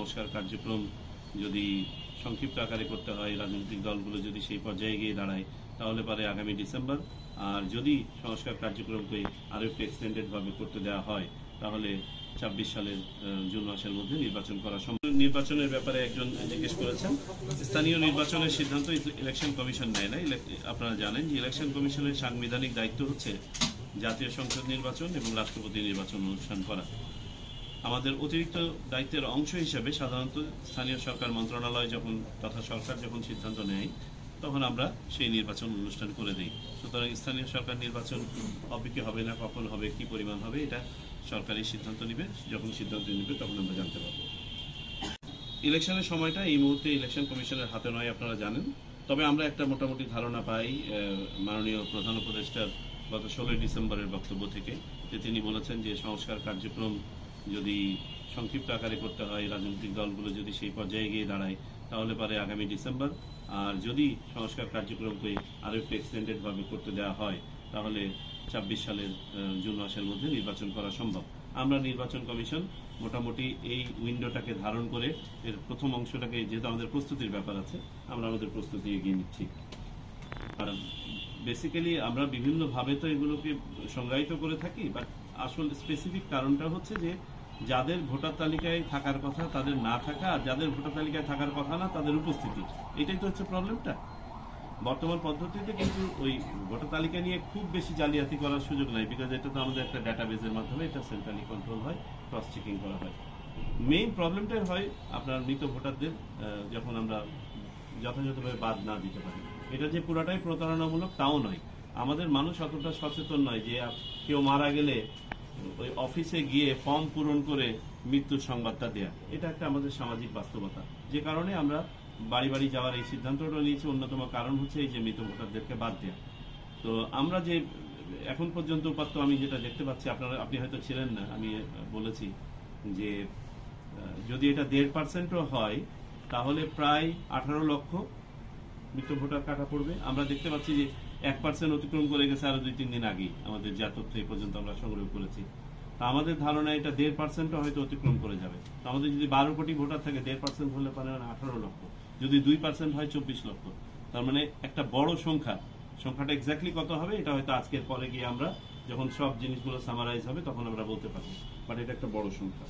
সংস্কার কার্যক্রম যদি সংক্ষিপ্ত আকারে করতে হয়, রাজনৈতিক দলগুলো যদি সেই পর্যায়ে গিয়ে দাঁড়ায়, তাহলে পরে আগামী ডিসেম্বর। আর যদি সংস্কার কার্যক্রমকে আরও একটু এক্সটেন্ডেড ভাবে করতে দেওয়া হয়, তাহলে ২৬ সালের জুন মাসের মধ্যে নির্বাচন করা সম্ভব। নির্বাচনের ব্যাপারে একজন জিজ্ঞেস করেছেন। স্থানীয় নির্বাচনের সিদ্ধান্ত ইলেকশন কমিশন নেয় না। আপনারা জানেন যে ইলেকশন কমিশনের সাংবিধানিক দায়িত্ব হচ্ছে জাতীয় সংসদ নির্বাচন এবং রাষ্ট্রপতি নির্বাচন অনুষ্ঠান করা। আমাদের অতিরিক্ত দায়িত্বের অংশ হিসেবে সাধারণত স্থানীয় সরকার মন্ত্রণালয় যখন তথা সরকার যখন সিদ্ধান্ত নেয়, তখন আমরা সেই নির্বাচন অনুষ্ঠান করে দিই। সুতরাং স্থানীয় সরকার নির্বাচন হবে কি হবে না, কখন হবে, কি পরিমাণ হবে, এটা সরকারি সিদ্ধান্ত নিবে। যখন সিদ্ধান্ত নিবে তখন আমরা জানতে পারবো। ইলেকশনের সময়টা এই মুহূর্তে ইলেকশন কমিশনের হাতে নয়, আপনারা জানেন। তবে আমরা একটা মোটামুটি ধারণা পাই মাননীয় প্রধান উপদেষ্টার গত 16 ডিসেম্বরের বক্তব্য থেকে, যে তিনি বলেছেন যে সংস্কার কার্যক্রম যদি সংক্ষিপ্ত আকারে করতে হয়, রাজনৈতিক দলগুলো যদি সেই পর্যায়ে গিয়ে দাঁড়ায়, তাহলে পরে আগামী ডিসেম্বর। আর যদি সংস্কার কার্যক্রমকে আরও একটু এক্সটেন্ডেড ভাবে করতে দেওয়া হয়, তাহলে ২৬ সালের জুন মাসের মধ্যে নির্বাচন করা সম্ভব। আমরা নির্বাচন কমিশন মোটামুটি এই উইন্ডোটাকে ধারণ করে এর প্রথম অংশটাকে, যেহেতু আমাদের প্রস্তুতির ব্যাপার আছে, আমরা আমাদের প্রস্তুতি এগিয়ে নিচ্ছি। আর বেসিক্যালি আমরা বিভিন্নভাবে তো এগুলোকে সংজ্ঞায়িত করে থাকি, বাট আসল স্পেসিফিক কারণটা হচ্ছে যে যাদের ভোটার তালিকায় থাকার কথা তাদের না থাকা, আর যাদের ভোটার তালিকায় থাকার কথা না তাদের উপস্থিতি, এটাই তো হচ্ছে প্রবলেমটা। বর্তমান পদ্ধতিতে কিন্তু ওই ভোটার তালিকা নিয়ে খুব বেশি জালিয়াতি করার সুযোগ নাই, বিকজ এটা তো আমাদের একটা ডাটাবেজের মাধ্যমে এটা সেন্ট্রালি কন্ট্রোল হয়, ক্রস চেকিং করা হয়। মেইন প্রবলেমটাই হয় আপনার মৃত ভোটারদের যখন আমরা যথাযথভাবে বাদ না দিতে পারি। এটা যে পুরাটাই প্রতারণামূলক তাও নয়, আমাদের মানুষ অতটা সচেতন নয় যে কেউ মারা গেলে ওই অফিসে গিয়ে ফর্ম পূরণ করে মৃত্যুর সংবাদটা দেয়া। এটা একটা আমাদের সামাজিক বাস্তবতা, যে কারণে আমরা বাড়ি বাড়ি যাওয়ার এই সিদ্ধান্তটা নিয়েছি। অন্যতম কারণ হচ্ছে এই যে মৃত ভোটারদেরকে বাদ দেয়া। তো আমরা যে এখন পর্যন্ত উপাত্ত আমি যেটা দেখতে পাচ্ছি, আপনি হয়তো ছিলেন না, আমি বলেছি যে যদি এটা 1.5%ও হয়, তাহলে প্রায় 18 লক্ষ মৃত ভোটার কাটা পড়বে। আমরা দেখতে পাচ্ছি যে 1% অতিক্রম করে গেছে আরো 2-3 দিন আগেই, আমাদের যা তথ্য এই পর্যন্ত আমরা সংগ্রহ করেছি। তা আমাদের ধারণা এটা 1.5%ও হয়তো অতিক্রম করে যাবে। তো আমাদের যদি 12 কোটি ভোটার থাকে, 1.5% হলে পারে 18 লক্ষ, যদি 2% হয় 24 লক্ষ। তার মানে একটা বড় সংখ্যা। সংখ্যাটা এক্স্যাক্টলি কত হবে এটা হয়তো আজকের পরে গিয়ে আমরা যখন সব জিনিসগুলো সামারাইজ হবে তখন আমরা বলতে পারবো, বাট এটা একটা বড় সংখ্যা।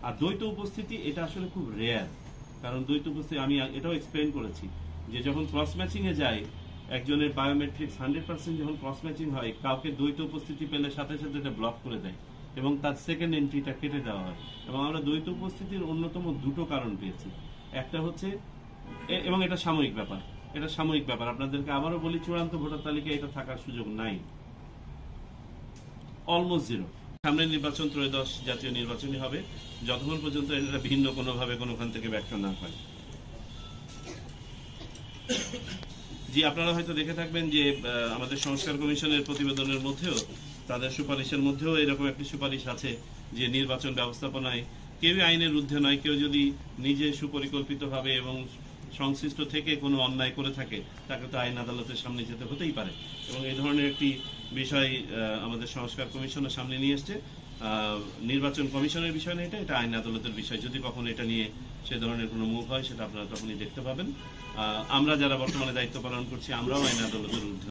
আর দ্বৈত উপস্থিতি এটা আসলে খুব রেয়ার, কারণ দ্বৈত উপস্থিতি আমি এটাও এক্সপ্লেন করেছি যে যখন ক্রস ম্যাচিং এ যায়, একজনের বায়োমেট্রিক্স 100% যখন ক্রস ম্যাচিং হয়, কাউকে দ্বৈত উপস্থিতি পেলে সাথে সাথে এটা ব্লক করে দেয় এবং তার সেকেন্ড এন্ট্রিটা কেটে দেওয়া হয়। এবং আমরা দ্বৈত উপস্থিতির অন্যতম দুটো কারণ পেয়েছি। একটা হচ্ছে, এবং এটা সাময়িক ব্যাপার, আপনাদেরকে আবারও বলি, চূড়ান্ত ভোটার তালিকায় এটা থাকার সুযোগ নাই, অলমোস্ট জিরো। সামনে নির্বাচন ত্রয়োদশ জাতীয় নির্বাচনই হবে, যতক্ষণ পর্যন্ত এটা ভিন্ন কোনোভাবে কোনোখান থেকে ব্যর্থ না হয়। জি, আপনারা হয়তো দেখে থাকবেন যে আমাদের সংস্কার কমিশনের প্রতিবেদনের মধ্যেও, তাদের সুপারিশের মধ্যেও এরকম একটি সুপারিশ আছে যে নির্বাচন ব্যবস্থাপনায় কেউই আইনের ঊর্ধ্বে নয়। কেউ যদি নিজে সুপরিকল্পিতভাবে এবং সংশ্লিষ্ট থেকে কোনো অন্যায় করে থাকে, তাকে তো আইন আদালতের সামনে যেতে হতেই পারে। এবং এই ধরনের একটি বিষয় আমাদের সংস্কার কমিশনের সামনে নিয়ে এসছে। নির্বাচন কমিশনের বিষয় না, এটা আইন আদালতের বিষয়। যদি কখনো এটা নিয়ে সে ধরনের কোনো মুভ হয়, সেটা আপনারা তখনই দেখতে পাবেন। আমরা যারা বর্তমানে দায়িত্ব পালন করছি, আমরাও আইন আদালতের ঊর্ধ্বে।